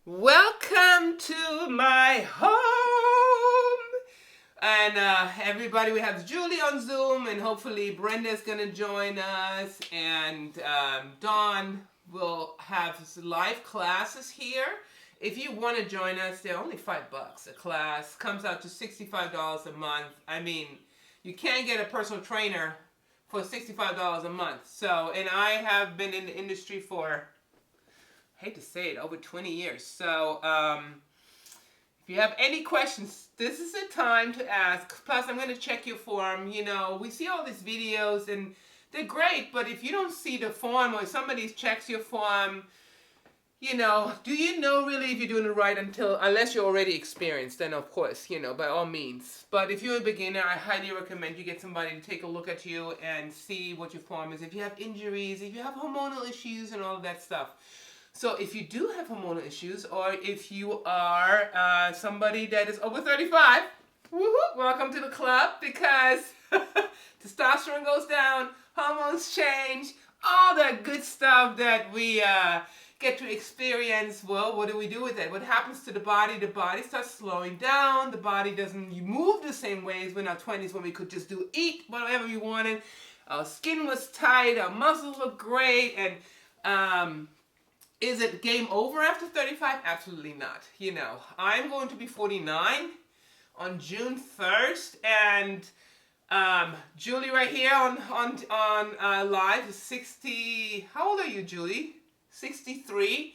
Welcome to my home. And everybody, we have Julie on Zoom, and hopefully Brenda's going to join us, and Dawn will have live classes here. If you want to join us, they're only $5 a class. Comes out to $65 a month. I mean, you can't get a personal trainer for $65 a month. So, and I have been in the industry for, I hate to say it, over 20 years. So, if you have any questions, this is the time to ask. Plus, I'm going to check your form. You know, we see all these videos and they're great, but if you don't see the form or somebody checks your form, you know, do you know really if you're doing it right unless you're already experienced, then of course, you know, by all means. But if you're a beginner, I highly recommend you get somebody to take a look at you and see what your form is. If you have injuries, if you have hormonal issues and all of that stuff. So if you do have hormonal issues, or if you are somebody that is over 35, woohoo, welcome to the club, because testosterone goes down, hormones change, all that good stuff that we get to experience. Well, what do we do with it? What happens to the body? The body starts slowing down. The body doesn't move the same way as in our 20s when we could just eat whatever we wanted. Our skin was tight, our muscles looked great, and is it game over after 35? Absolutely not. You know, I'm going to be 49 on June 1st, and Julie right here on live is 60. How old are you, Julie? 63.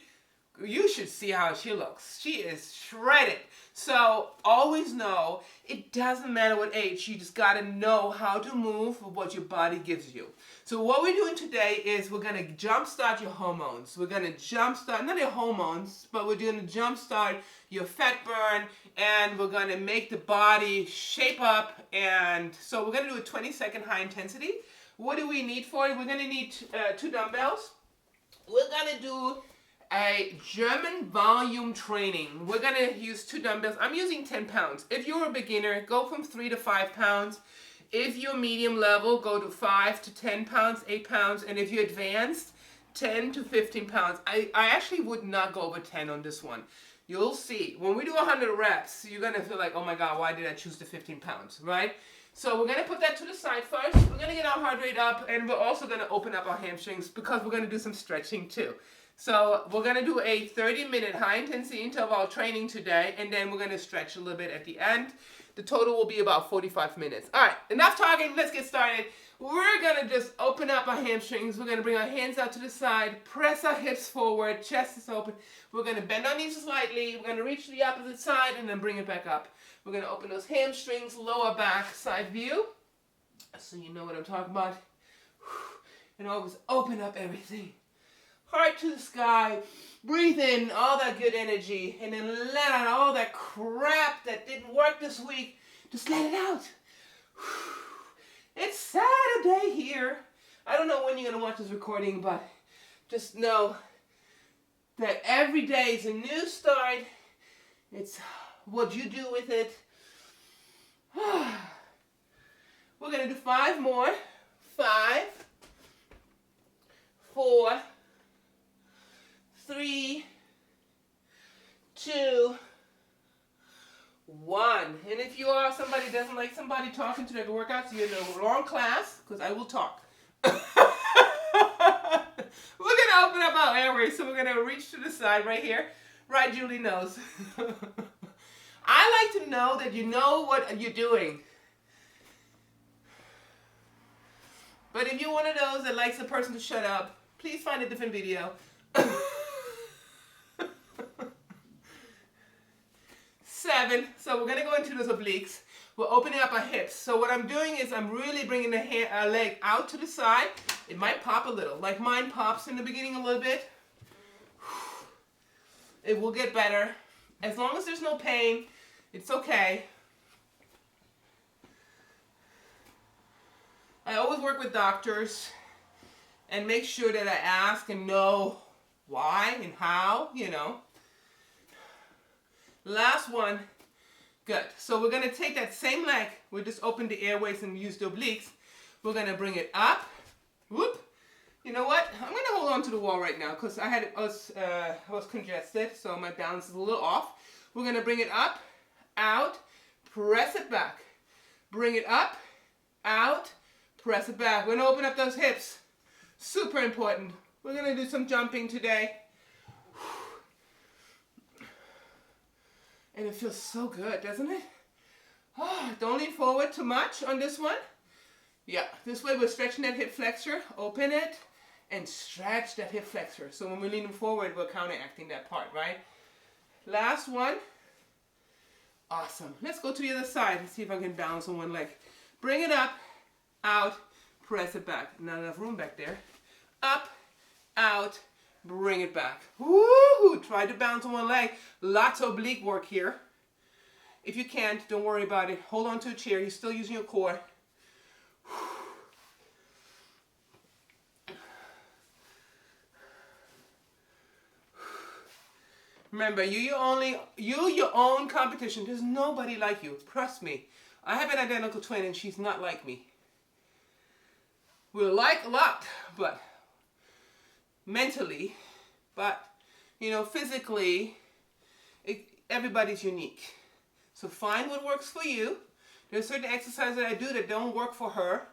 You should see how she looks. She is shredded. So always know it doesn't matter what age. You just got to know how to move with what your body gives you. So what we're doing today is we're going to jumpstart your hormones. We're going to jumpstart, not your hormones, but we're going to jumpstart your fat burn, and we're going to make the body shape up. And so we're going to do a 20-second high intensity. What do we need for it? We're going to need 2 dumbbells. We're going to do a German volume training. We're going to use 2 dumbbells. I'm using 10 pounds. If you're a beginner, go from 3 to 5 pounds. If you're medium level, go to 5 to 10 pounds, 8 pounds. And if you're advanced, 10 to 15 pounds. I actually would not go over 10 on this one. You'll see. When we do 100 reps, you're going to feel like, oh my God, why did I choose the 15 pounds, right? So we're going to put that to the side first. We're going to get our heart rate up, and we're also going to open up our hamstrings because we're going to do some stretching too. So we're going to do a 30-minute high-intensity interval training today, and then we're going to stretch a little bit at the end. The total will be about 45 minutes. All right, enough talking. Let's get started. We're going to just open up our hamstrings. We're going to bring our hands out to the side, press our hips forward, chest is open. We're going to bend our knees slightly. We're going to reach to the opposite side and then bring it back up. We're going to open those hamstrings, lower back, side view. So you know what I'm talking about. And always open up everything. Heart to the sky. Breathe in all that good energy. And then let out all that crap that didn't work this week. Just let it out. It's Saturday here. I don't know when you're going to watch this recording, but just know that every day is a new start. It's what you do with it. We're going to do 5 more. 5, 4, 3, 2, 1. And if you are somebody that doesn't like somebody talking to their workouts, you're in the wrong class, because I will talk. We're going to open up our airways, so we're going to reach to the side right here. Right, Julie knows. I like to know that you know what you're doing. But if you're one of those that likes a person to shut up, please find a different video. 7. So we're going to go into those obliques. We're opening up our hips. So what I'm doing is I'm really bringing the leg out to the side. It might pop a little, like mine pops in the beginning a little bit. It will get better. As long as there's no pain, it's okay. I always work with doctors and make sure that I ask and know why and how, you know. Last one. Good. So we're going to take that same leg. We'll just open the airways and use the obliques. We're going to bring it up. Whoop. You know what? I'm gonna hold on to the wall right now because I was congested, so my balance is a little off. We're gonna bring it up, out, press it back. Bring it up, out, press it back. We're gonna open up those hips. Super important. We're gonna do some jumping today. And it feels so good, doesn't it? Oh, don't lean forward too much on this one. Yeah, this way we're stretching that hip flexor. Open it and stretch that hip flexor. So when we're leaning forward, we're counteracting that part, right? Last one. Awesome. Let's go to the other side and see if I can balance on one leg. Bring it up, out, press it back. Not enough room back there. Up, out, bring it back. Woo! Try to balance on one leg. Lots of oblique work here. If you can't, don't worry about it. Hold on to a chair. You're still using your core. Remember, you're your own competition. There's nobody like you. Trust me. I have an identical twin and she's not like me. We're alike a lot, but mentally, but physically, everybody's unique. So find what works for you. There's certain exercises that I do that don't work for her.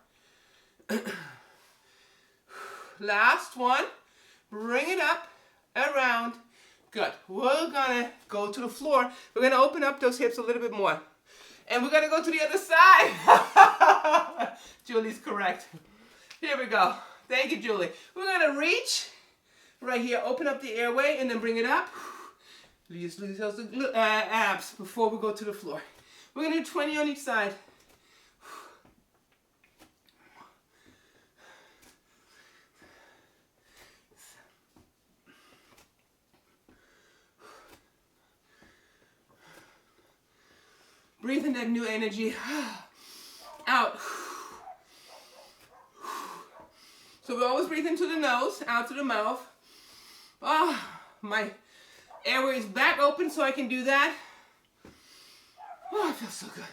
Last one. Bring it up, around. Good. We're gonna go to the floor. We're gonna open up those hips a little bit more. And we're gonna go to the other side. Julie's correct. Here we go. Thank you, Julie. We're gonna reach right here, open up the airway, and then bring it up. Lose those abs before we go to the floor. We're gonna do 20 on each side. Breathe in that new energy. Out. So we always breathe into the nose, out to the mouth. Oh, my airway is back open so I can do that. Oh, it feels so good.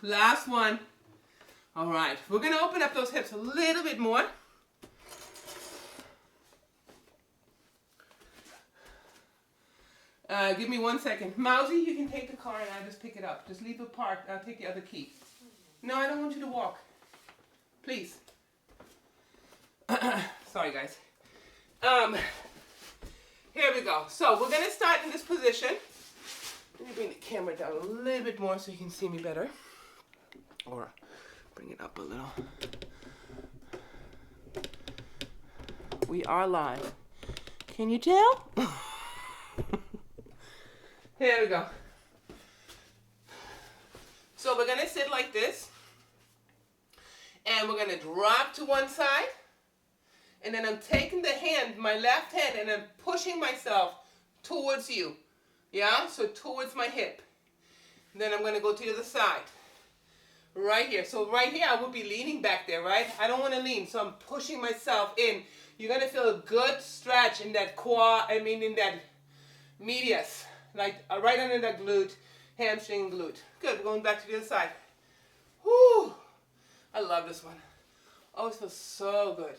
Last one. All right, we're gonna open up those hips a little bit more. Give me 1 second. Mousy, you can take the car and I'll just pick it up. Just leave it parked. I'll take the other key. No, I don't want you to walk. Please. Sorry, guys. Here we go. So we're going to start in this position. Let me bring the camera down a little bit more so you can see me better. Or bring it up a little. We are live. Can you tell? Here we go. So we're going to sit like this. And we're going to drop to one side. And then I'm taking the hand, my left hand, and I'm pushing myself towards you. Yeah? So towards my hip. And then I'm going to go to the other side. Right here. So right here I will be leaning back there, right? I don't want to lean. So I'm pushing myself in. You're going to feel a good stretch in that in that medius. Like right under that glute, hamstring, glute. Good, we're going back to the other side. Whew. I love this one. Always feels so good.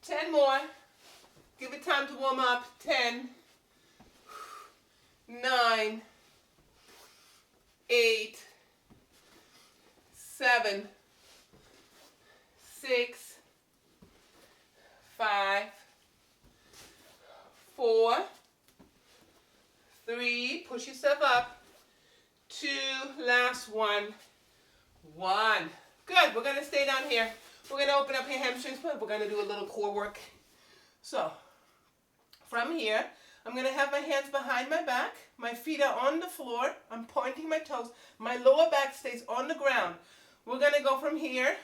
10 more. Give it time to warm up. 10, 9, 8, 7, 6, 5, 4, 3, push yourself up, 2, last one, 1. Good, we're going to stay down here. We're going to open up your hamstrings, but we're going to do a little core work. So, from here, I'm going to have my hands behind my back. My feet are on the floor. I'm pointing my toes. My lower back stays on the ground. We're going to go from here,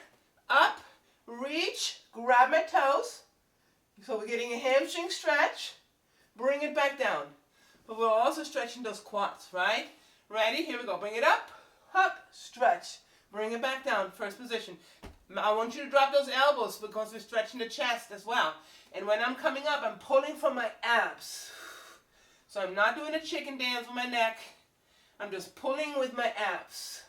up, reach, grab my toes. So we're getting a hamstring stretch. Bring it back down. but we're also stretching those quads, right? Ready? Here we go. Bring it up, stretch. Bring it back down, first position. I want you to drop those elbows because we're stretching the chest as well. And when I'm coming up, I'm pulling from my abs. So I'm not doing a chicken dance with my neck. I'm just pulling with my abs.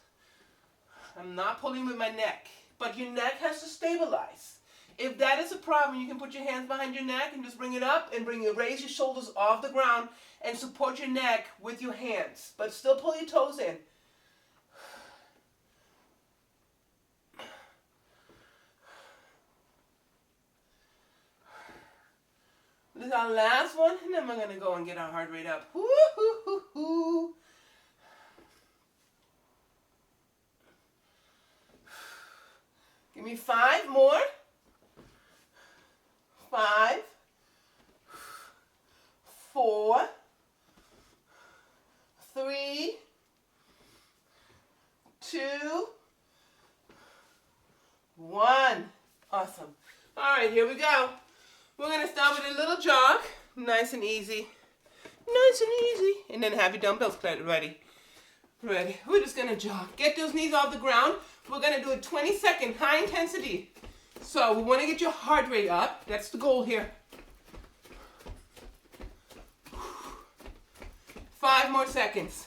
I'm not pulling with my neck. But your neck has to stabilize. If that is a problem, you can put your hands behind your neck and just bring it up and raise your shoulders off the ground and support your neck with your hands. But still pull your toes in. This is our last one, and then we're going to go and get our heart rate up. Woo-hoo-hoo-hoo. Give me 5 more. 5, 4, 3, 2, 1. Awesome. All right, here we go. We're going to start with a little jog. Nice and easy. Nice and easy. And then have your dumbbells ready. Ready. We're just going to jog. Get those knees off the ground. We're going to do a 20-second high intensity. So we want to get your heart rate up. That's the goal here. 5 more seconds.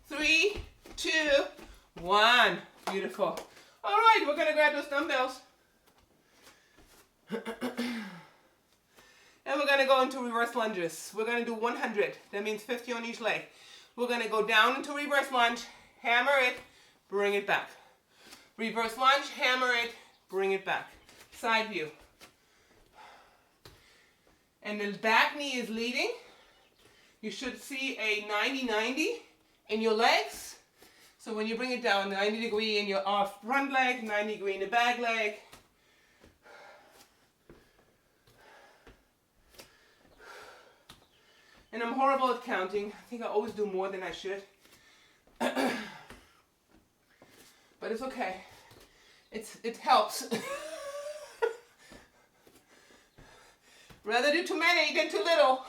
3, 2, 1. Beautiful. All right, we're going to grab those dumbbells. And we're going to go into reverse lunges. We're going to do 100. That means 50 on each leg. We're going to go down into reverse lunge, hammer it, bring it back. Reverse lunge, hammer it, bring it back. Side view. And the back knee is leading. You should see a 90-90 in your legs. So when you bring it down, 90 degree in your front leg, 90 degree in the back leg. And I'm horrible at counting. I think I always do more than I should. But it's okay. It helps. Rather do too many than too little.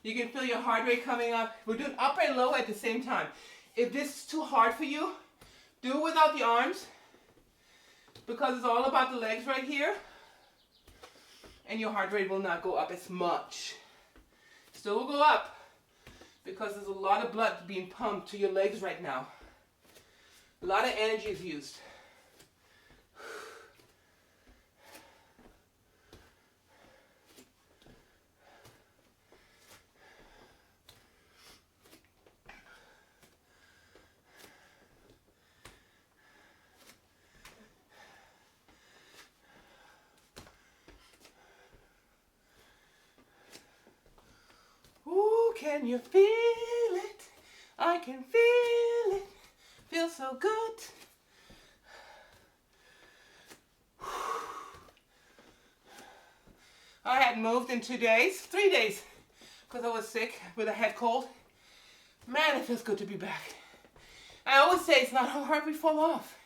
You can feel your heart rate coming up. We're doing upper and lower at the same time. If this is too hard for you, do it without the arms, because it's all about the legs right here, and your heart rate will not go up as much. Still will go up, because there's a lot of blood being pumped to your legs right now. A lot of energy is used. Can you feel it? I can feel it. Feels so good. I had moved in 3 days, because I was sick with a head cold. Man, it feels good to be back. I always say it's not how hard we fall off.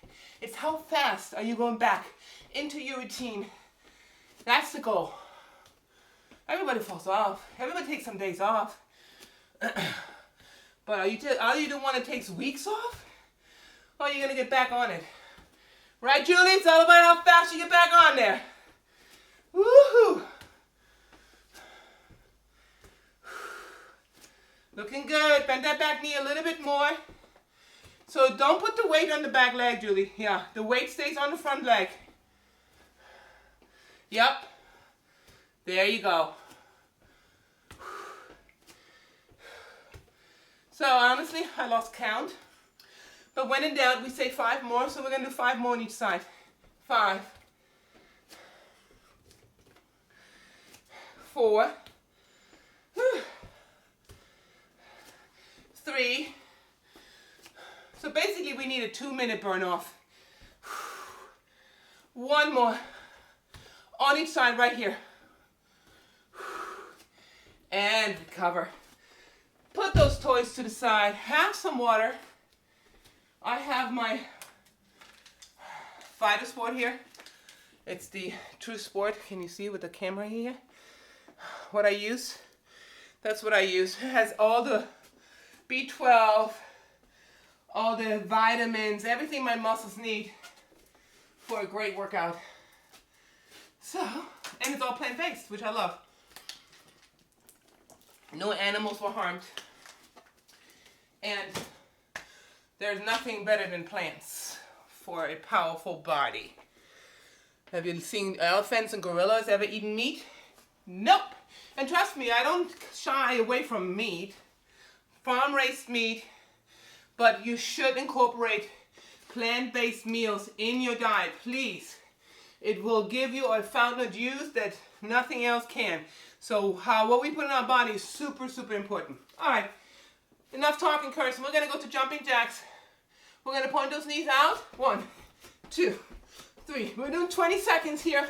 It's how fast are you going back into your routine. That's the goal. Everybody falls off. Everybody takes some days off. But are you the one that takes weeks off? Or are you going to get back on it? Right, Julie? It's all about how fast you get back on there. Woohoo! Looking good. Bend that back knee a little bit more. So don't put the weight on the back leg, Julie. Yeah, the weight stays on the front leg. Yep. There you go. So honestly, I lost count. But when in doubt, we say 5 more. So we're going to do 5 more on each side. 5. 4. 3. So basically we need a 2-minute burn off. 1 more. On each side right here. And recover. Put those toys to the side. Have some water. I have my fighter sport here. It's the True Sport. Can you see with the camera here? What I use? That's what I use. It has all the B12, all the vitamins, everything my muscles need for a great workout. So, and it's all plant-based, which I love. No animals were harmed. And there's nothing better than plants for a powerful body. Have you seen elephants and gorillas ever eaten meat? Nope. And trust me, I don't shy away from meat, farm-raised meat, but you should incorporate plant-based meals in your diet, please. It will give you a fountain of youth that nothing else can. So what we put in our body is super, super important. All right, enough talking, Kirsten. We're going to go to jumping jacks. We're going to point those knees out. 1, 2, 3. We're doing 20 seconds here.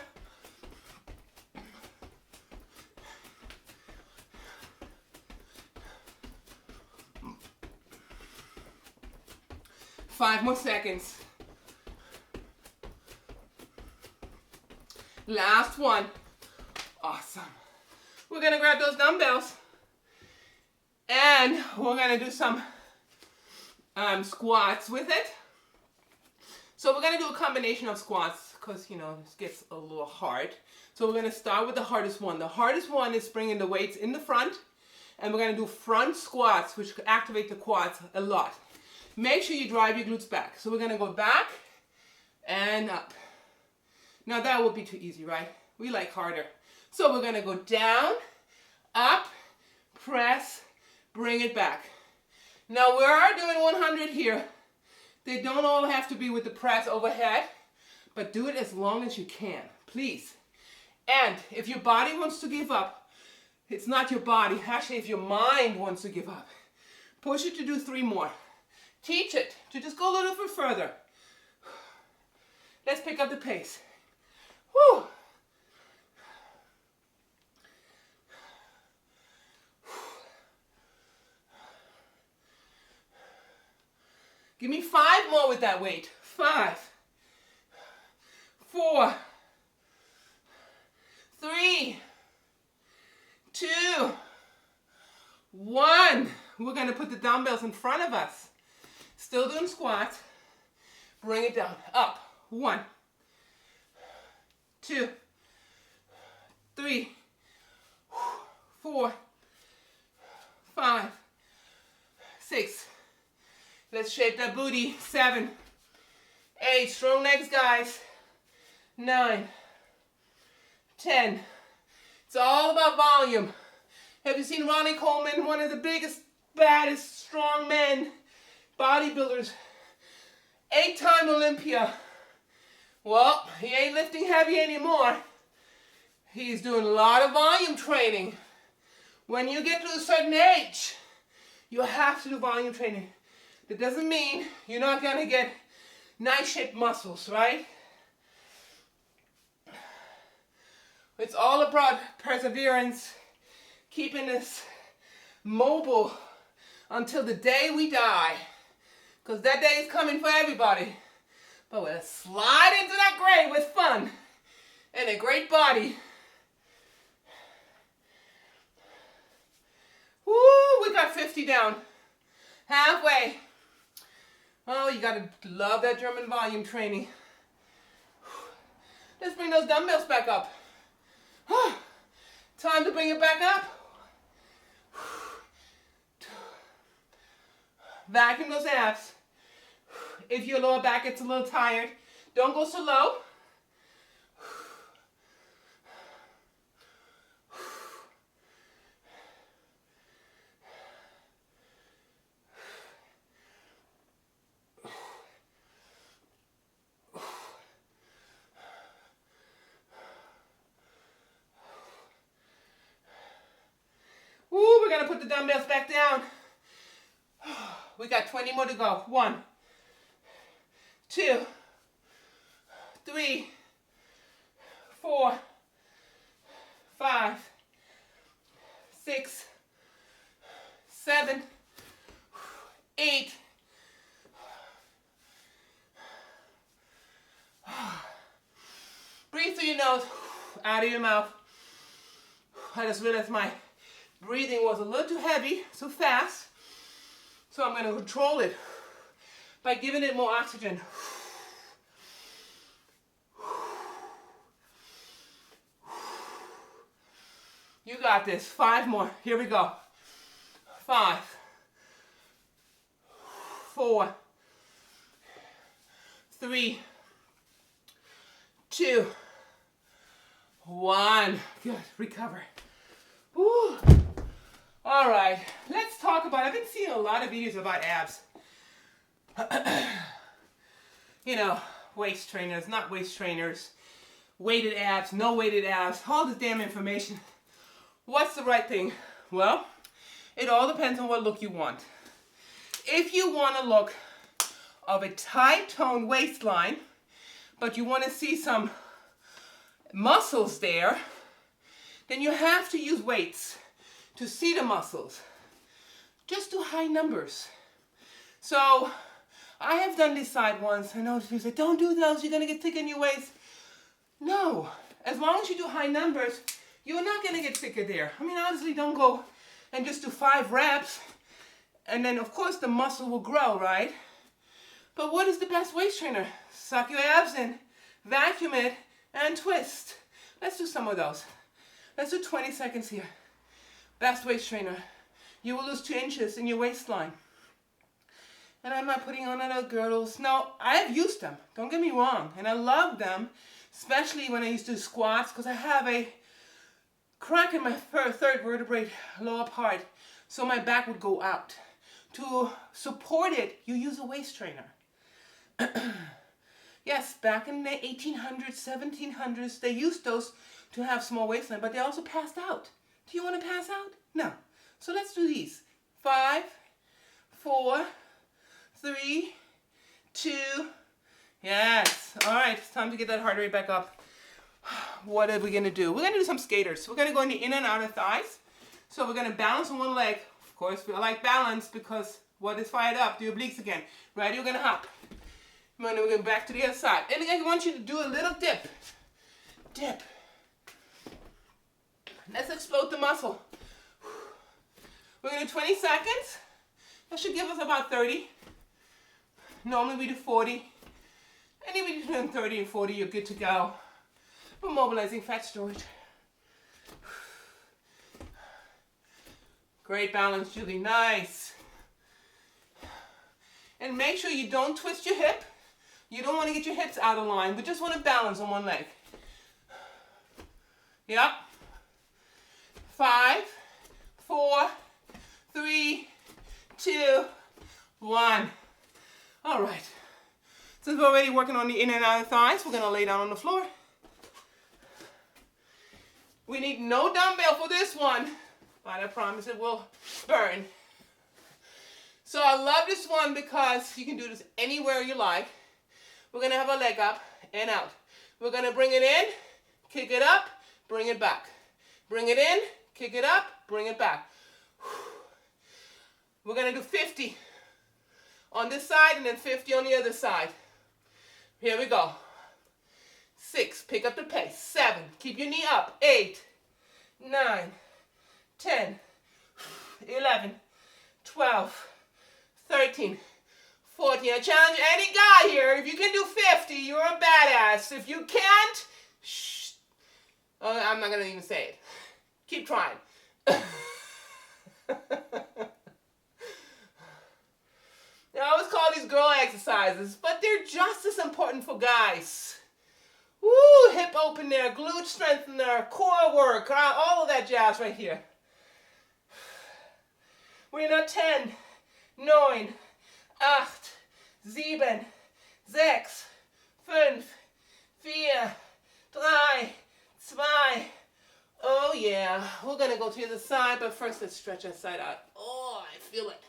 Five more seconds. Last one. Awesome. We're going to grab those dumbbells and we're going to do some squats with it. So we're going to do a combination of squats because, you know, this gets a little hard. So we're going to start with the hardest one. The hardest one is bringing the weights in the front, and we're going to do front squats, which activate the quads a lot. Make sure you drive your glutes back. So we're going to go back and up. Now that would be too easy, right? We like harder. So we're going to go down, up, press, bring it back. Now we are doing 100 here. They don't all have to be with the press overhead, but do it as long as you can, please. And if your body wants to give up, it's not your body. Actually, if your mind wants to give up, push it to do 3 more. Teach it to just go a little bit further. Let's pick up the pace. Whew. Give me 5 more with that weight. 5, 4, 3, 2, 1. We're going to put the dumbbells in front of us. Still doing squats. Bring it down. Up. 1, 2, 3, 4, 5, 6. Let's shape that booty. 7, 8. Strong legs, guys. 9, 10. It's all about volume. Have you seen Ronnie Coleman, one of the biggest, baddest, strong men, bodybuilders, 8-time Olympia? Well, he ain't lifting heavy anymore. He's doing a lot of volume training. When you get to a certain age, you have to do volume training. That doesn't mean you're not going to get nice shaped muscles, right? It's all about perseverance, keeping us mobile until the day we die. Because that day is coming for everybody. But we'll slide into that grave with fun and a great body. Woo, we got 50 down. Halfway. Oh, you gotta love that German volume training. Let's bring those dumbbells back up. Time to bring it back up. Vacuum those abs. If your lower back gets a little tired, don't go so low. We're going to put the dumbbells back down. We got 20 more to go. 1, 2, 3, 4, 5, 6, 7, 8. out of your mouth. I just realized my breathing was a little too heavy, so fast. So I'm going to control it by giving it more oxygen. You got this. 5 more. Here we go. 5, 4, 3, 2, 1. Good. Recover. Woo. All right. Let's talk about, I've been seeing a lot of videos about abs. You know, waist trainers, not waist trainers, weighted abs, no weighted abs, all this damn information. What's the right thing? Well, it all depends on what look you want. If you want a look of a tight toned waistline, but you want to see some muscles there, then you have to use weights to see the muscles. Just do high numbers. So I have done this side once. I know people say, don't do those, you're going to get thick in your waist. No, as long as you do high numbers, you're not going to get thicker there. I mean, honestly, don't go and just do 5 reps. And then, of course, the muscle will grow, right? But what is the best waist trainer? Suck your abs in, vacuum it, and twist. Let's do some of those. Let's do 20 seconds here. Best waist trainer. You will lose 2 inches in your waistline. And I'm not putting on other girdles. No, I have used them. Don't get me wrong. And I love them, especially when I used to do squats, because I have a crack in my third vertebrae lower part, so my back would go out. To support it, you use a waist trainer. Yes, back in the 1800s, 1700s, they used those to have small waistline, but they also passed out. Do you want to pass out? No. So let's do these. 5, 4, 3, 2, yes. All right, it's time to get that heart rate back up. What are we going to do? We're going to do some skaters. We're going to go in the inner and outer thighs. So we're going to balance on one leg. Of course, I like balance because what is fired up? Do your obliques again. Ready? We're going to hop. And then we're going back to the other side. And again, I want you to do a little dip. Dip. Let's explode the muscle. We're going to do 20 seconds. That should give us about 30. Normally we do 40. Anyway, between 30 and 40, you're good to go. We're mobilizing fat storage. Great balance, Julie. Nice. And make sure you don't twist your hip. You don't want to get your hips out of line, but just want to balance on one leg. Yep. 5, 4, 3, 2, 1. All right. Since we're already working on the inner and outer thighs, we're going to lay down on the floor. We need no dumbbell for this one, but I promise it will burn. So I love this one because you can do this anywhere you like. We're going to have a leg up and out. We're going to bring it in, kick it up, bring it back. Bring it in, kick it up, bring it back. We're going to do 50 on this side and then 50 on the other side. Here we go. 6, pick up the pace. 7, keep your knee up. 8, 9, 10, 11, 12, 13, 14. I challenge any guy here. If you can do 50, you're a badass. If you can't, shh. Oh, I'm not going to even say it. Keep trying. They always call these girl exercises, but they're just as important for guys. Woo, hip open there, glute strengthener, core work, all of that jazz right here. We're in 10, 9, 8, 7, 6, 5, 4, 3, 2. Oh yeah, we're gonna go to the other side, but first let's stretch that side out. Oh, I feel it.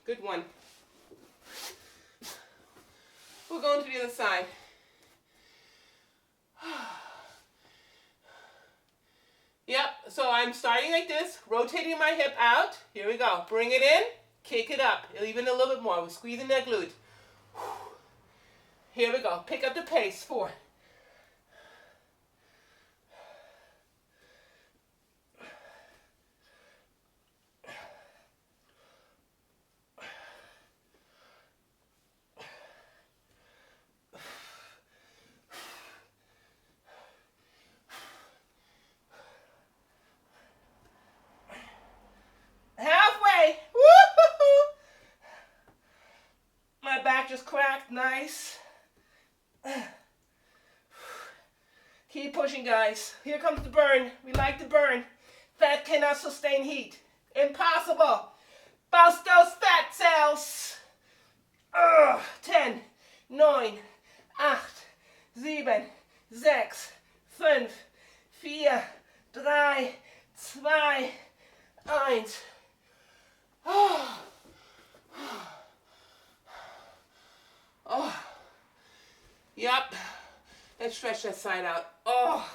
Good one. We're going to the other side. Yep, so I'm starting like this, rotating my hip out. Here we go. Bring it in, kick it up. Even a little bit more. We're squeezing that glute. Here we go. Pick up the pace. 4, just cracked. Nice. Keep pushing, guys. Here comes the burn. We like the burn. Fat cannot sustain heat. Impossible. Bust those fat cells. 10, 9, 8, 7, 6, 5, 4, 3, 2, 1. Oh. Oh. Yep. Let's stretch that side out. Oh.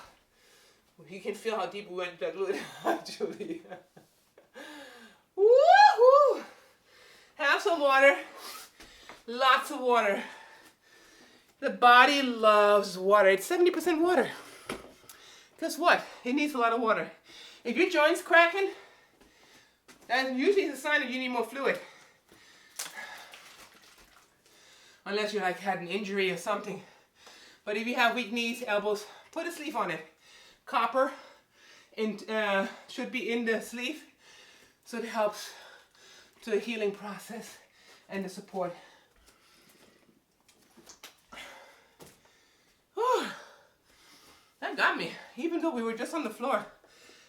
You can feel how deep we went into that glute, Julie. Woo-hoo. Have some water. Lots of water. The body loves water. It's 70% water. Guess what? It needs a lot of water. If your joint's cracking, that usually is a sign that you need more fluid. Unless you like had an injury or something. But if you have weak knees, elbows, put a sleeve on it. Copper should be in the sleeve, so it helps to the healing process and the support. Whew. That got me, even though we were just on the floor.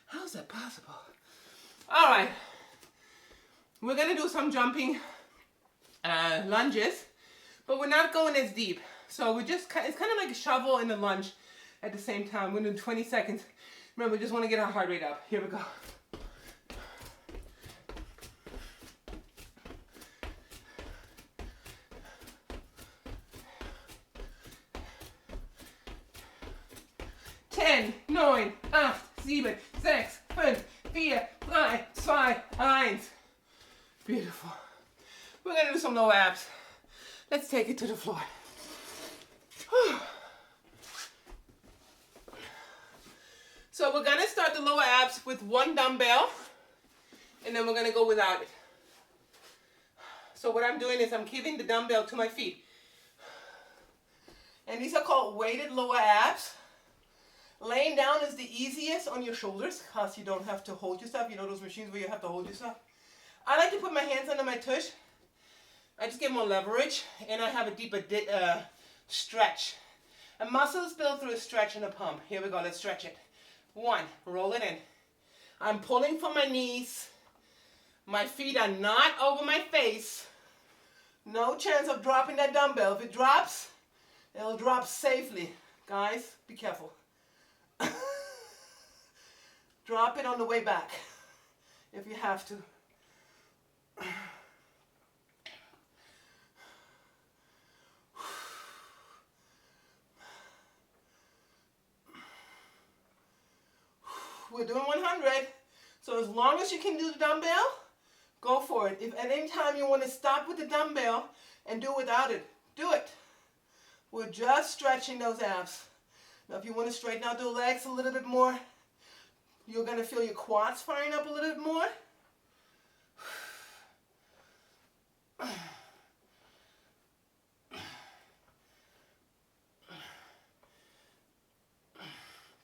How is that possible? All right, we're gonna do some jumping lunges, but we're not going as deep. So we just, it's kind of like a shovel and a lunge at the same time. We're gonna do 20 seconds. Remember, we just wanna get our heart rate up. Here we go. Ten, 9, 8, 7, 6, 5, 4, 3, 2, 1. Beautiful. We're gonna do some lower abs. Let's take it to the floor. So we're gonna start the lower abs with one dumbbell, and then we're gonna go without it. So what I'm doing is I'm giving the dumbbell to my feet. And these are called weighted lower abs. Laying down is the easiest on your shoulders because you don't have to hold yourself. You know those machines where you have to hold yourself? I like to put my hands under my tush. I just get more leverage, and I have a deeper stretch. A muscle is built through a stretch and a pump. Here we go, let's stretch it. 1, roll it in. I'm pulling from my knees. My feet are not over my face. No chance of dropping that dumbbell. If it drops, it'll drop safely. Guys, be careful. Drop it on the way back if you have to. We're doing 100, so as long as you can do the dumbbell, go for it. If at any time you want to stop with the dumbbell and do without it, do it. We're just stretching those abs. Now if you want to straighten out the legs a little bit more, you're going to feel your quads firing up a little bit more.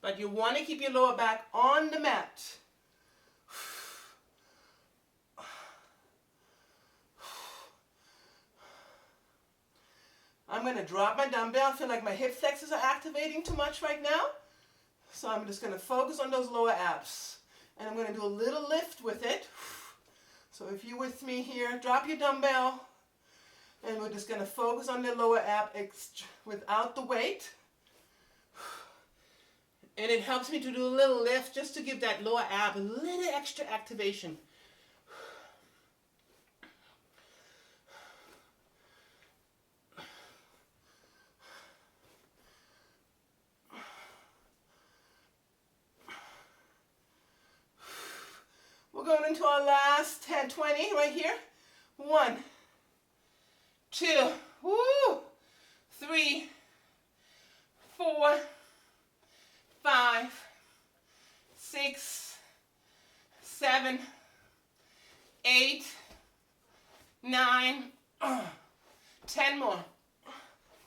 But you want to keep your lower back on the mat. I'm going to drop my dumbbell. I feel like my hip flexors are activating too much right now. So I'm just going to focus on those lower abs. And I'm going to do a little lift with it. So if you're with me here, drop your dumbbell. And we're just going to focus on the lower ab without the weight. And it helps me to do a little lift just to give that lower ab a little extra activation. We're going into our last 10, 20 right here. 1, 2, woo, 3, 4, 5, 6, 7, 8, 9, 10 more.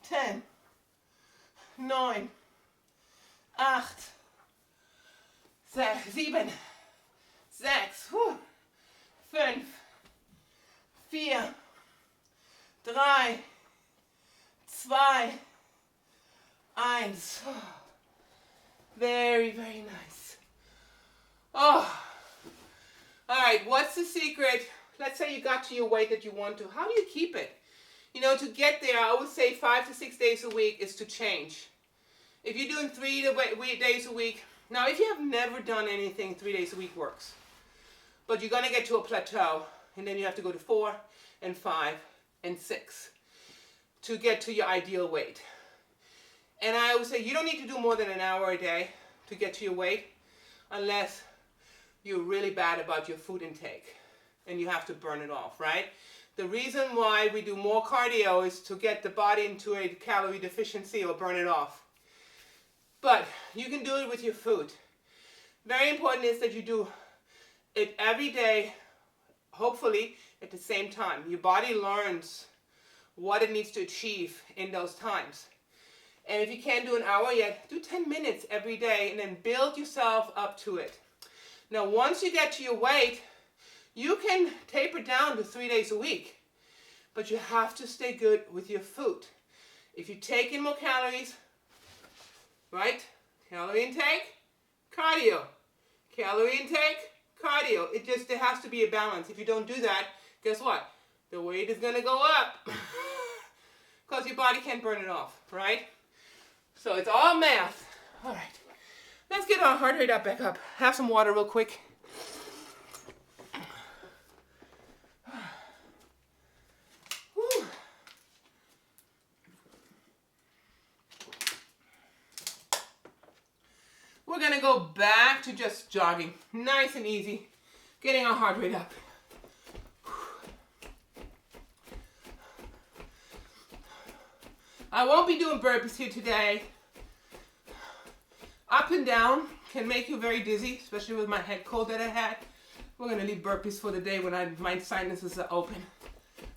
10, 9, 8, 7, 6, 5, 4, 3, 2, 1. Very, very nice. Oh. All right, what's the secret? Let's say you got to your weight that you want to. How do you keep it? You know, to get there, I would say 5 to 6 days a week is to change. If you're doing 3 days a week, now if you have never done anything, 3 days a week works. But you're going to get to a plateau, and then you have to go to 4 and 5 and 6 to get to your ideal weight. And I would say you don't need to do more than an hour a day to get to your weight unless you're really bad about your food intake and you have to burn it off, right? The reason why we do more cardio is to get the body into a calorie deficiency or burn it off. But you can do it with your food. Very important is that you do it every day, hopefully at the same time. Your body learns what it needs to achieve in those times. And if you can't do an hour yet, do 10 minutes every day and then build yourself up to it. Now, once you get to your weight, you can taper down to 3 days a week, but you have to stay good with your food. If you take in more calories, right? Calorie intake, cardio. Calorie intake, cardio. There has to be a balance. If you don't do that, guess what? The weight is going to go up because your body can't burn it off, right? So it's all math. All right. Let's get our heart rate up back up. Have some water real quick. Whew. We're going to go back to just jogging. Nice and easy. Getting our heart rate up. I won't be doing burpees here today. Up and down can make you very dizzy, especially with my head cold that I had. We're going to leave burpees for the day when my sinuses are open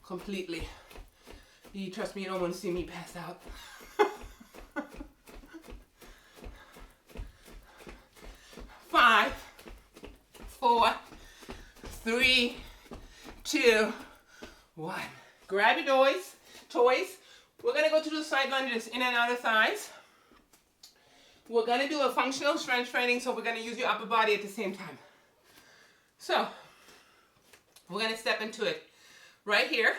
completely. You trust me, you don't want to see me pass out. 5, 4, 3, 2, 1. Grab your toys. We're going to go to the side lunges, in and out of thighs. We're going to do a functional strength training, so we're going to use your upper body at the same time. So, we're going to step into it. Right here,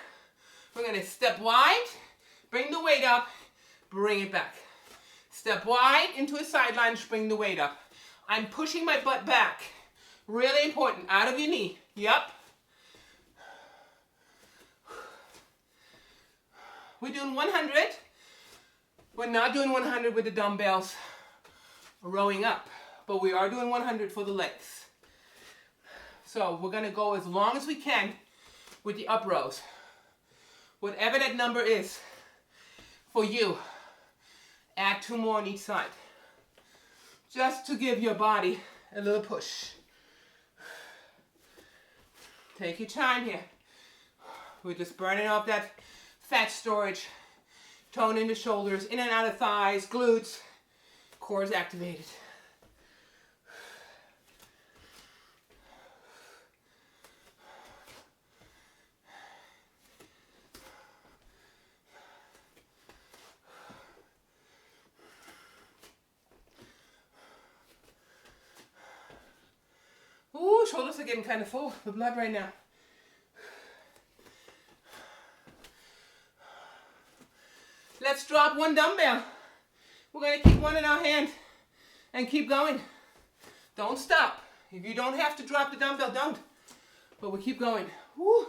we're going to step wide, bring the weight up, bring it back. Step wide into a side lunge, bring the weight up. I'm pushing my butt back. Really important. Out of your knee. Yep. We're doing 100. We're not doing 100 with the dumbbells rowing up, but we are doing 100 for the legs. So we're going to go as long as we can with the up rows. Whatever that number is for you, add 2 more on each side. Just to give your body a little push. Take your time here. We're just burning off that fat storage. Tone in the shoulders, in and out of thighs, glutes. Core is activated. Ooh, shoulders are getting kind of full with blood right now. Let's drop 1 dumbbell. We're going to keep one in our hand and keep going. Don't stop. If you don't have to drop the dumbbell, don't. But we'll keep going. Woo.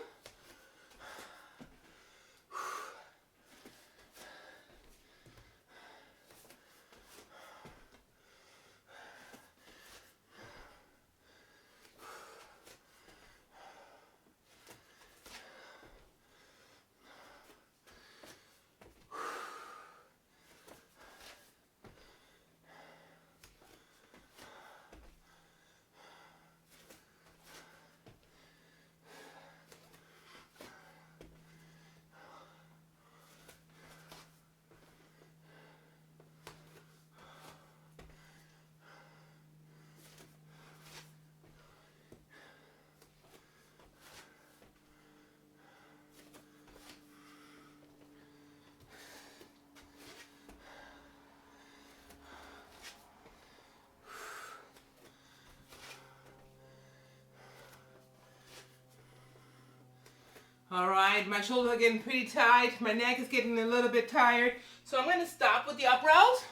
All right, my shoulders are getting pretty tight. My neck is getting a little bit tired. So I'm going to stop with the up rows,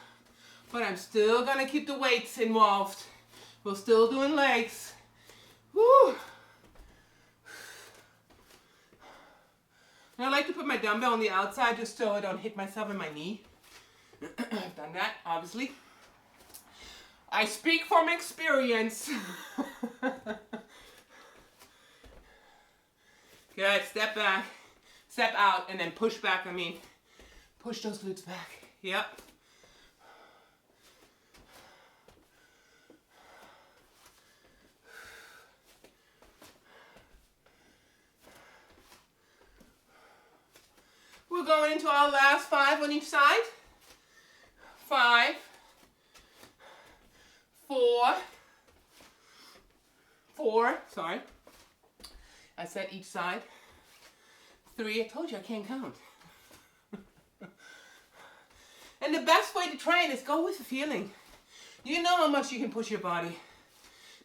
but I'm still going to keep the weights involved. We're still doing legs. Woo! And I like to put my dumbbell on the outside just so I don't hit myself in my knee. I've done that, obviously. I speak from experience. Good, step back, step out, and then push back. Push those glutes back. Yep. We're going into our last 5 on each side. 5, 4, sorry. I said each side. 3, I told you I can't count. And the best way to train is go with the feeling. You know how much you can push your body.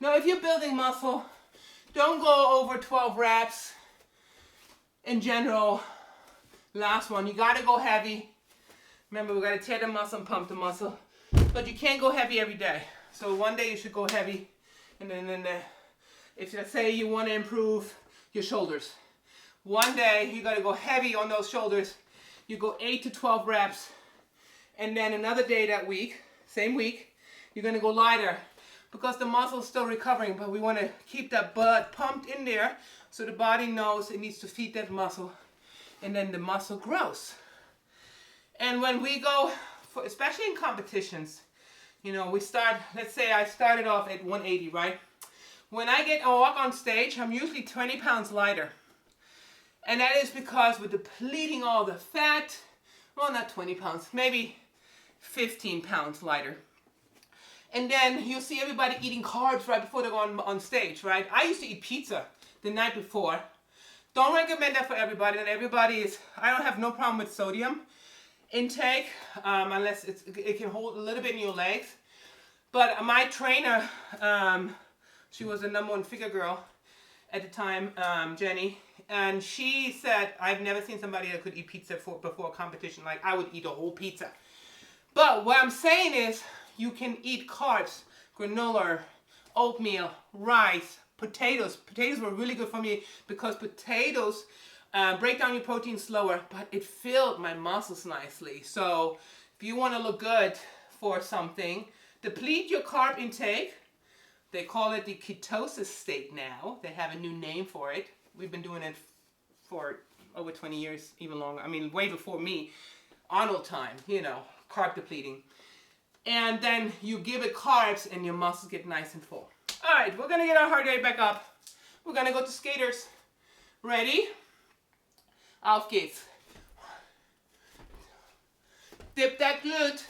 Now, if you're building muscle, don't go over 12 reps. In general, last one, you gotta go heavy. Remember, we gotta tear the muscle and pump the muscle. But you can't go heavy every day. So one day you should go heavy. And then if let's say you wanna improve your shoulders, one day you gotta go heavy on those shoulders. You go 8 to 12 reps. And then another day that week, same week, you're gonna go lighter because the muscle's still recovering, but we wanna keep that blood pumped in there so the body knows it needs to feed that muscle, and then the muscle grows. And when we go, especially in competitions, you know, we start, let's say I started off at 180, right? When I walk on stage, I'm usually 20 pounds lighter. And that is because we're depleting all the fat, well, not 20 pounds, maybe 15 pounds lighter. And then you'll see everybody eating carbs right before they go on stage, right? I used to eat pizza the night before. Don't recommend that for everybody. And everybody is, I don't have no problem with sodium intake, unless it can hold a little bit in your legs. But my trainer, she was the #1 figure girl at the time, Jenny, and she said, I've never seen somebody that could eat pizza before a competition. Like, I would eat a whole pizza. But what I'm saying is, you can eat carbs, granola, oatmeal, rice, potatoes. Potatoes were really good for me because potatoes break down your protein slower, but it filled my muscles nicely. So if you want to look good for something, deplete your carb intake. They call it the ketosis state now. They have a new name for it. We've been doing it for over 20 years, even longer. I mean, way before me. Arnold time, you know, carb depleting. And then you give it carbs and your muscles get nice and full. All right, we're going to get our heart rate back up. We're going to go to skaters. Ready? Auf geht's. Dip that glute.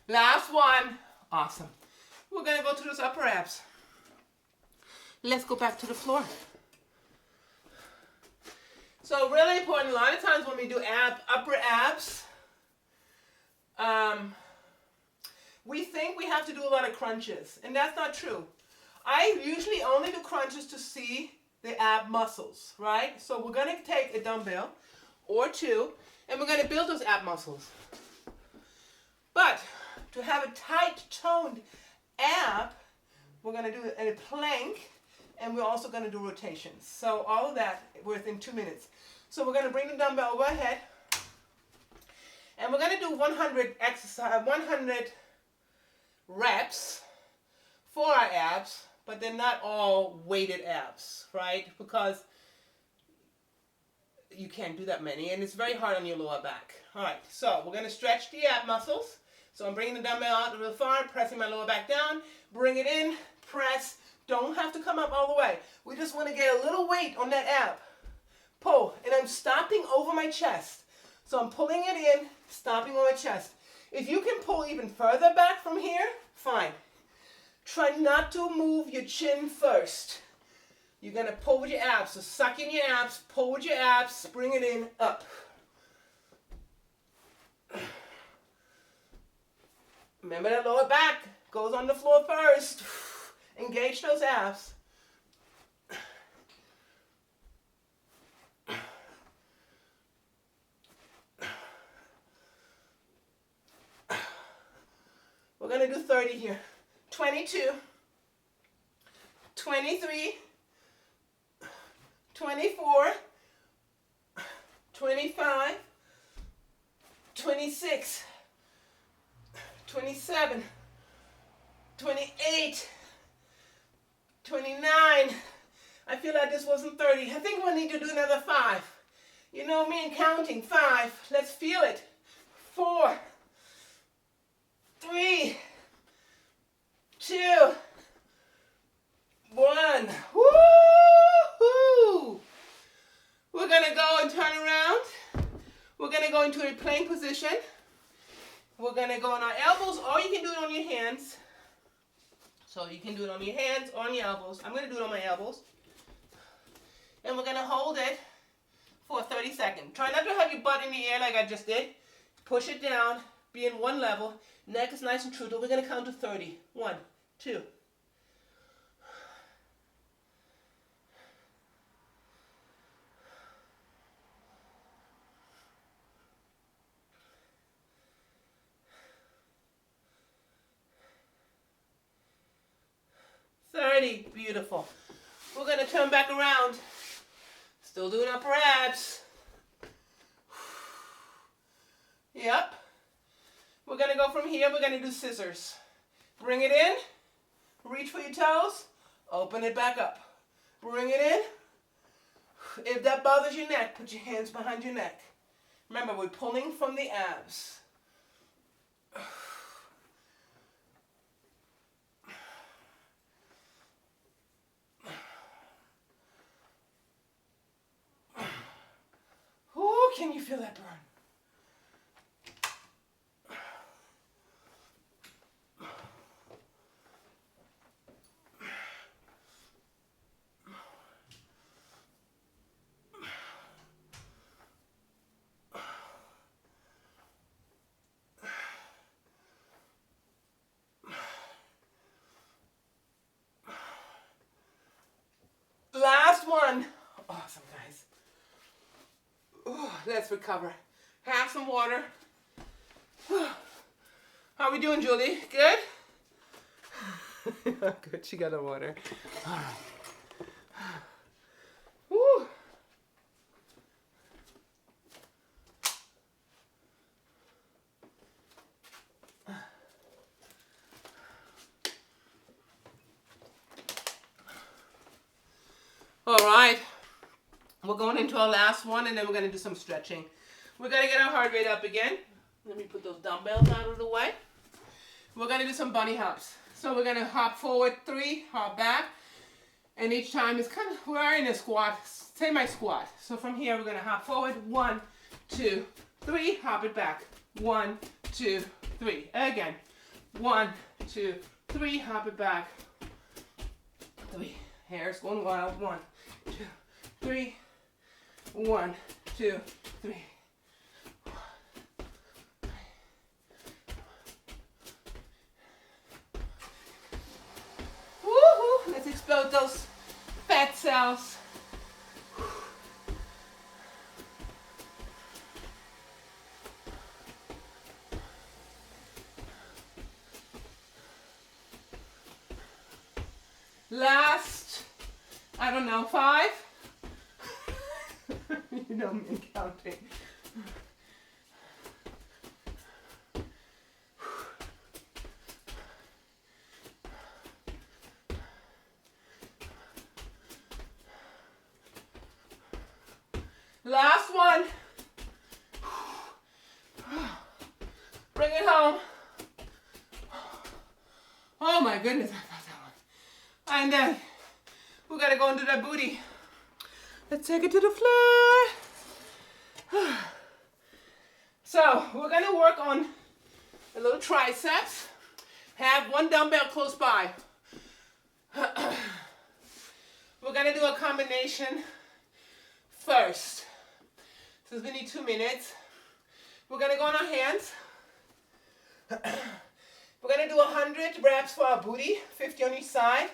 Last one. Awesome. We're going to go to those upper abs. Let's go back to the floor. So really important, a lot of times when we do upper abs, we think we have to do a lot of crunches, and that's not true. I usually only do crunches to see the ab muscles, right? So we're going to take a dumbbell or two, and we're going to build those ab muscles. But to have a tight toned ab, we're going to do a plank, and we're also going to do rotations. So all of that within 2 minutes. So we're going to bring the dumbbell overhead, and we're going to do 100 reps for our abs, but they're not all weighted abs, right? Because you can't do that many, and it's very hard on your lower back. All right, so we're going to stretch the ab muscles. So I'm bringing the dumbbell out a little far, pressing my lower back down, bring it in, press. Don't have to come up all the way. We just want to get a little weight on that ab. Pull, and I'm stopping over my chest. So I'm pulling it in, stopping on my chest. If you can pull even further back from here, fine. Try not to move your chin first. You're going to pull with your abs. So suck in your abs, pull with your abs, bring it in, up. Remember that lower back goes on the floor first. Engage those abs. We're going to do 30 here. 22, 23, 24, 25, 26, 27, 28, 29. I feel like this wasn't 30. I think we'll need to do another 5. You know me and counting. 5. Let's feel it. 4, 3, 2, 1. Woo-hoo! We're going to go and turn around. We're going to go into a plank position. We're going to go on our elbows, or you can do it on your hands. So you can do it on your hands or on your elbows. I'm going to do it on my elbows. And we're going to hold it for 30 seconds. Try not to have your butt in the air like I just did. Push it down. Be in one level. Neck is nice and true. We're going to count to 30. 1, 2. Beautiful. We're going to turn back around. Still doing upper abs. Yep. We're going to go from here. We're going to do scissors. Bring it in. Reach for your toes. Open it back up. Bring it in. If that bothers your neck, put your hands behind your neck. Remember, we're pulling from the abs. Can you feel that burn? Last one. Awesome, guys. Ooh, let's recover. Have some water. How are we doing, Julie? Good? Good, she got the water. All right. Woo. All right. We're going into our last one, and then we're going to do some stretching. We're going to get our heart rate up again. Let me put those dumbbells out of the way. We're going to do some bunny hops. So we're going to hop forward 3, hop back. And each time is kind of, we're in a squat, semi squat. So from here, we're going to hop forward. 1, 2, 3, hop it back. 1, 2, 3. Again. 1, 2, 3, hop it back. 3. Hair's going wild. 1, 2, 3. 1, 2, 3. Woohoo! Let's explode those fat cells. Last, I don't know, 5. You know me counting. Last one. Bring it home. Oh my goodness, I felt that one. And then we gotta go into that booty. Let's take it to the floor. So we're gonna work on a little triceps. Have one dumbbell close by. We're going to do a combination first. Since we need 2 minutes, we're going to go on our hands. We're going to do 100 reps for our booty, 50 on each side.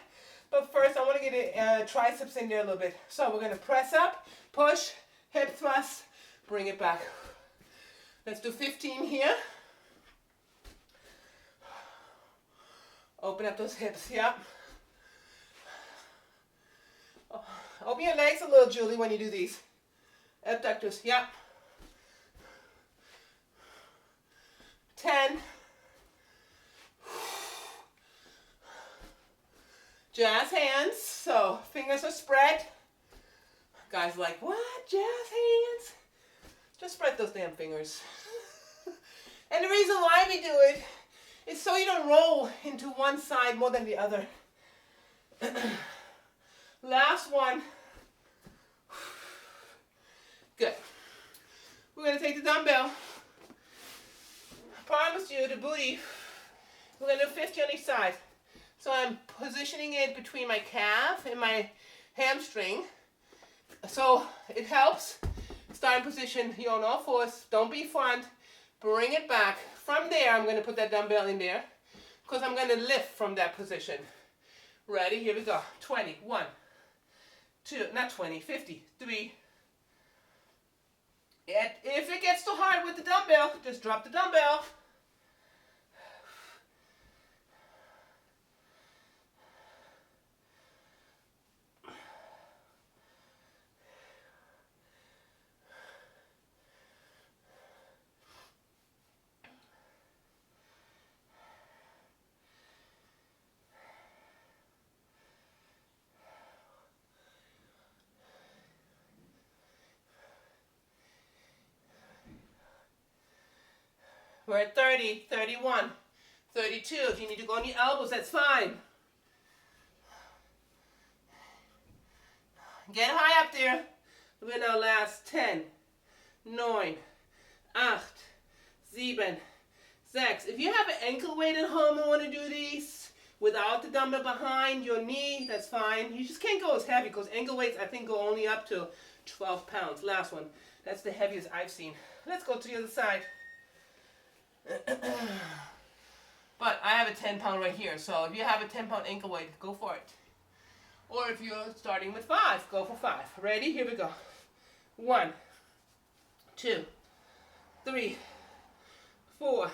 But first, I want to get triceps in there a little bit. So we're going to press up, push, hip thrust, bring it back. Let's do 15 here. Open up those hips, yep. Open your legs a little, Julie, when you do these. Abductors, yep. 10. Jazz hands, so fingers are spread. Guys are like, what? Jazz hands? Just spread those damn fingers. And the reason why we do it is so you don't roll into one side more than the other. Last one. Good. We're going to take the dumbbell. I promise you, the booty, we're going to do 50 on each side. So I'm positioning it between my calf and my hamstring. So it helps. Start in position, you're on all fours. Don't be front. Bring it back. From there, I'm going to put that dumbbell in there because I'm going to lift from that position. Ready? Here we go. 20. 1, 2, not 20, 50. 3. If it gets too hard with the dumbbell, just drop the dumbbell. We're at 30, 31, 32. If you need to go on your elbows, that's fine. Get high up there. We're in our last 10, 9, 8, 7, 6. If you have an ankle weight at home and want to do these without the dumbbell behind your knee, that's fine. You just can't go as heavy because ankle weights, I think, go only up to 12 pounds. Last one. That's the heaviest I've seen. Let's go to the other side. But I have a 10-pound right here, so if you have a 10-pound ankle weight, go for it. Or if you're starting with 5, go for 5. Ready? Here we go. 1, 2, 3, 4.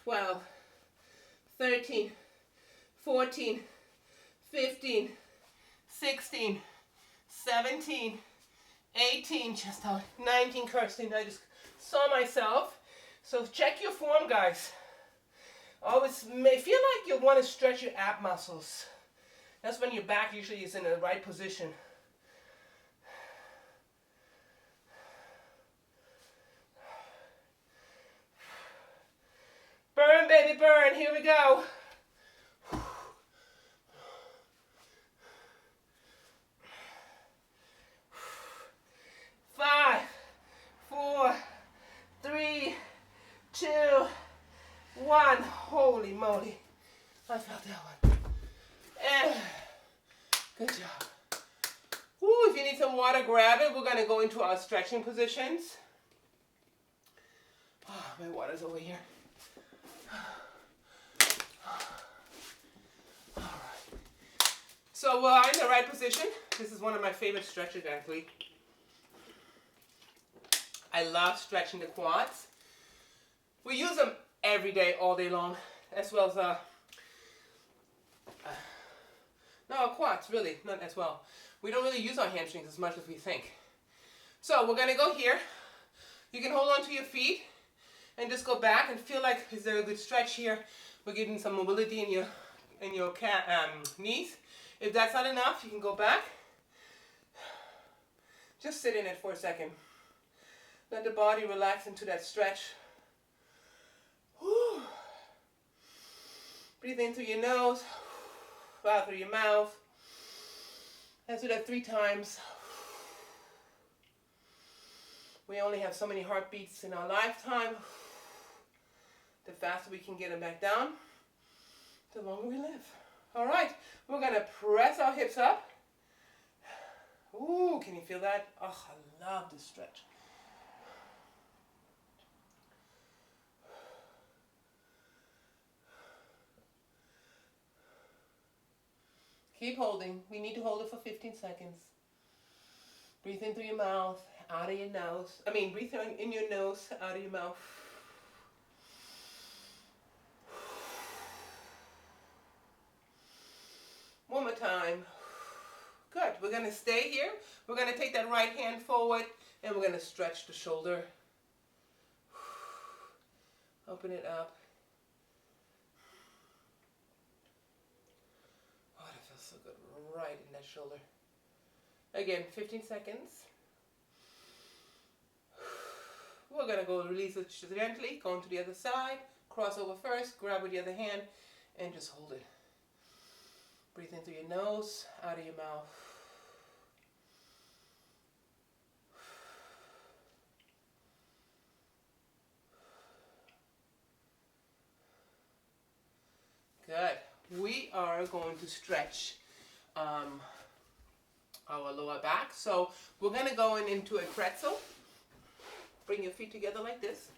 $12, $13, $14, $15, $16, $17, $18, just out, $19, Kirsten. I just saw myself. So check your form, guys. Always may feel like you want to stretch your ab muscles. That's when your back usually is in the right position. Burn, baby, burn. Here we go. 5, 4, 3, 2, 1. Holy moly. I felt that one. And good job. Woo, if you need some water, grab it. We're going to go into our stretching positions. Oh, my water's over here. All right. So we're in the right position. This is one of my favorite stretches, actually. I love stretching the quads. We use them every day, all day long, as well as no, quads, really, not as well. We don't really use our hamstrings as much as we think. So we're gonna go here. You can hold on to your feet and just go back and feel like, is there a good stretch here? We're getting some mobility in your knees. If that's not enough, you can go back. Just sit in it for a second. Let the body relax into that stretch. Whew. Breathe in through your nose, out through your mouth. Let's do that 3 times. We only have so many heartbeats in our lifetime. The faster we can get them back down, the longer we live. All right, we're gonna press our hips up. Ooh, can you feel that? Oh, I love this stretch. Keep holding. We need to hold it for 15 seconds. Breathe in through your mouth, out of your nose. Breathe in your nose, out of your mouth. One more time. Good. We're going to stay here. We're going to take that right hand forward and we're going to stretch the shoulder. Open it up. Oh, that feels so good right in that shoulder. Again, 15 seconds. We're going to go release it gently, going to the other side. Cross over first, grab with the other hand, and just hold it. Breathe in through your nose, out of your mouth. Good. We are going to stretch our lower back. So we're going to go into a pretzel. Bring your feet together like this.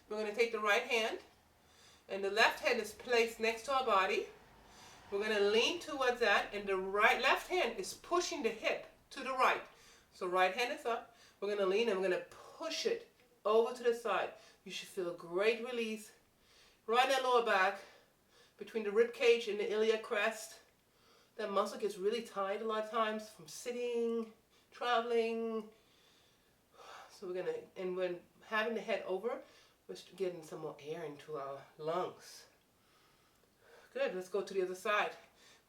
We're going to take the right hand, and the left hand is placed next to our body. We're going to lean towards that, and the left hand is pushing the hip to the right. So right hand is up. We're going to lean, and we're going to push it over to the side. You should feel a great release right in that lower back, between the rib cage and the iliac crest. That muscle gets really tight a lot of times from sitting, traveling. So we're going to, and when having the head over, we're getting some more air into our lungs. Good, let's go to the other side.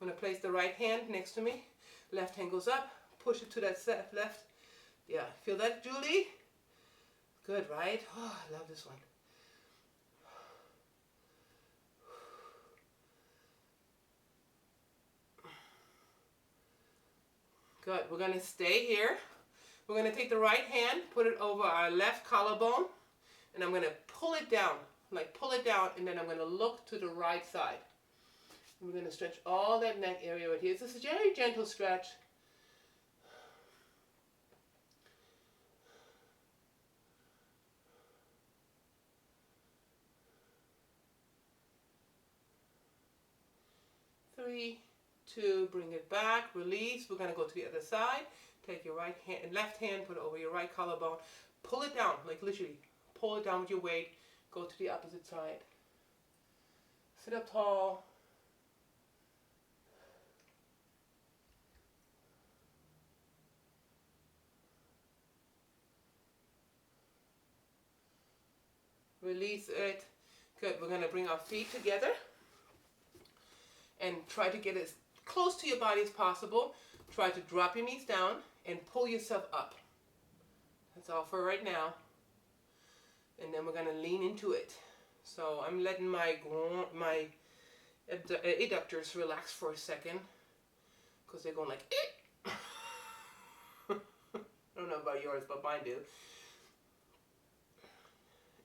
I'm going to place the right hand next to me. Left hand goes up, push it to that left. Yeah, feel that, Julie? Good, right? Oh, I love this one. Good, we're going to stay here. We're going to take the right hand, put it over our left collarbone, and I'm going to pull it down, and then I'm going to look to the right side. And we're going to stretch all that neck area right here. This is a very gentle stretch. Three, two, bring it back, release. We're going to go to the other side. Take your right hand and left hand, put it over your right collarbone. Pull it down, like literally. Pull it down with your weight. Go to the opposite side. Sit up tall. Release it. Good. We're going to bring our feet together and try to get as close to your body as possible. Try to drop your knees down and pull yourself up. That's all for right now. And then we're going to lean into it. So I'm letting my adductors relax for a second, because they're going like, eh. I don't know about yours, but mine do.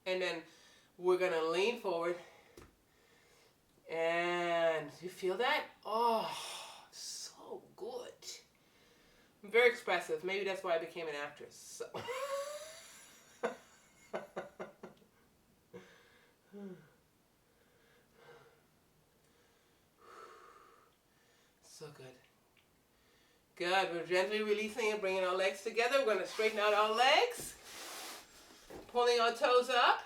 And then we're going to lean forward. And you feel that? Oh, so good. I'm very expressive. Maybe that's why I became an actress. So. So good. Good. We're gently releasing and bringing our legs together. We're going to straighten out our legs. Pulling our toes up.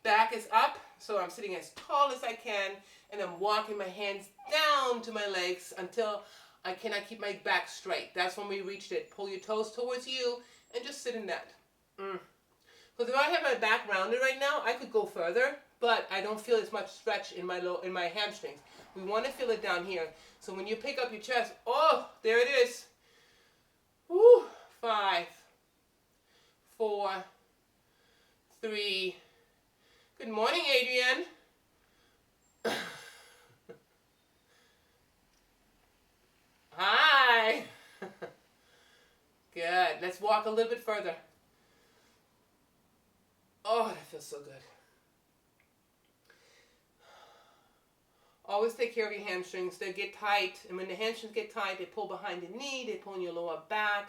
Back is up. So I'm sitting as tall as I can. And I'm walking my hands down to my legs until I cannot keep my back straight. That's when we reached it. Pull your toes towards you and just sit in that. Because if I have my back rounded right now, I could go further, but I don't feel as much stretch in my hamstrings. We want to feel it down here. So when you pick up your chest, oh, there it is. Woo. 5, 4, 3. Good morning, Adrienne. walk a little bit further. Oh, that feels so good. Always take care of your hamstrings. They get tight. And when the hamstrings get tight, they pull behind the knee. They pull in your lower back.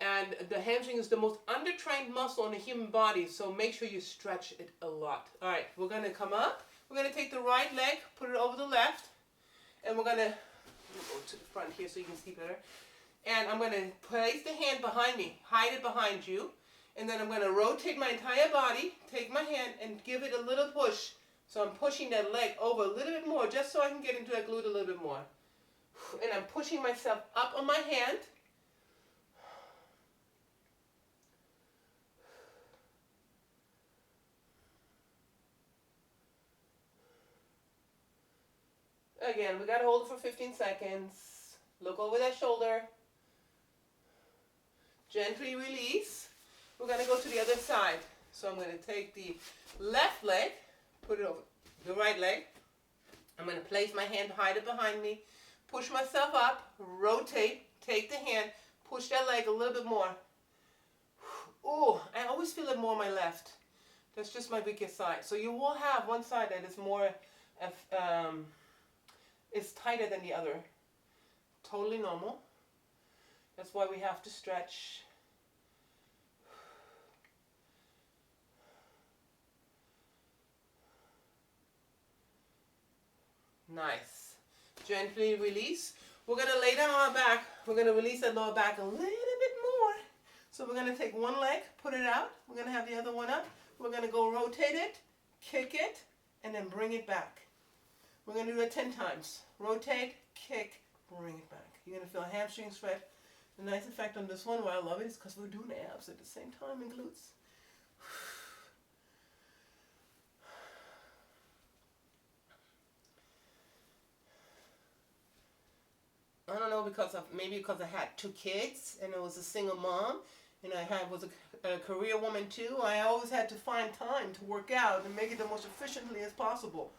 And the hamstring is the most undertrained muscle in the human body. So make sure you stretch it a lot. All right, we're going to come up. We're going to take the right leg, put it over the left. And we're going to go to the front here so you can see better. And I'm going to place the hand behind me. Hide it behind you. And then I'm going to rotate my entire body. Take my hand and give it a little push. So I'm pushing that leg over a little bit more just so I can get into that glute a little bit more. And I'm pushing myself up on my hand. Again, we got to hold it for 15 seconds. Look over that shoulder. Gently release. We're going to go to the other side. So I'm going to take the left leg, put it over the right leg. I'm going to place my hand, hide it behind me, push myself up, rotate, take the hand, push that leg a little bit more. Ooh, I always feel it more on my left. That's just my weakest side. So you will have one side that is more, is tighter than the other. Totally normal. That's why we have to stretch. Nice. Gently release. We're going to lay down our back. We're going to release that lower back a little bit more. So we're going to take one leg, put it out. We're going to have the other one up. We're going to go rotate it, kick it, and then bring it back. We're going to do that 10 times. Rotate, kick, bring it back. You're going to feel a hamstring stretch. The nice effect on this one, why I love it, is because we're doing abs at the same time and glutes. I don't know, maybe because I had 2 kids and I was a single mom and I was a career woman too. I always had to find time to work out and make it the most efficiently as possible.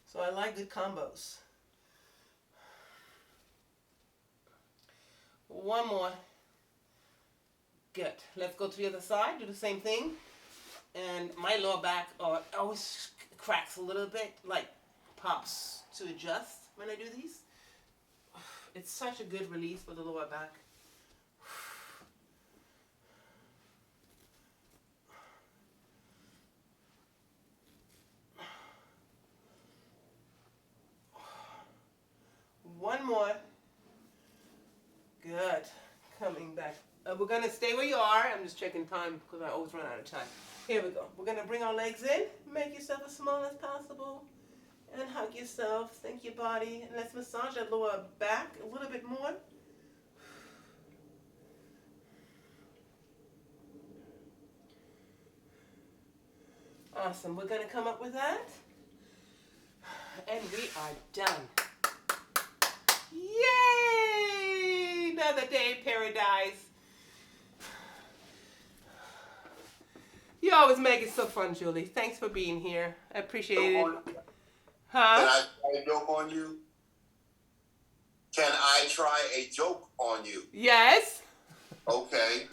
So I like good combos. One more. Good. Let's go to the other side. Do the same thing. And my lower back always cracks a little bit, like pops to adjust when I do these. It's such a good release for the lower back. One more. Good. Coming back. We're going to stay where you are. I'm just checking time because I always run out of time. Here we go. We're going to bring our legs in. Make yourself as small as possible. And hug yourself. Thank your body. And let's massage that lower back a little bit more. Awesome. We're going to come up with that. And we are done. Yay! Another day in paradise. You always make it so fun, Julie. Thanks for being here. I appreciate it. Huh? Can I try a joke on you? Can I try a joke on you? Yes. Okay.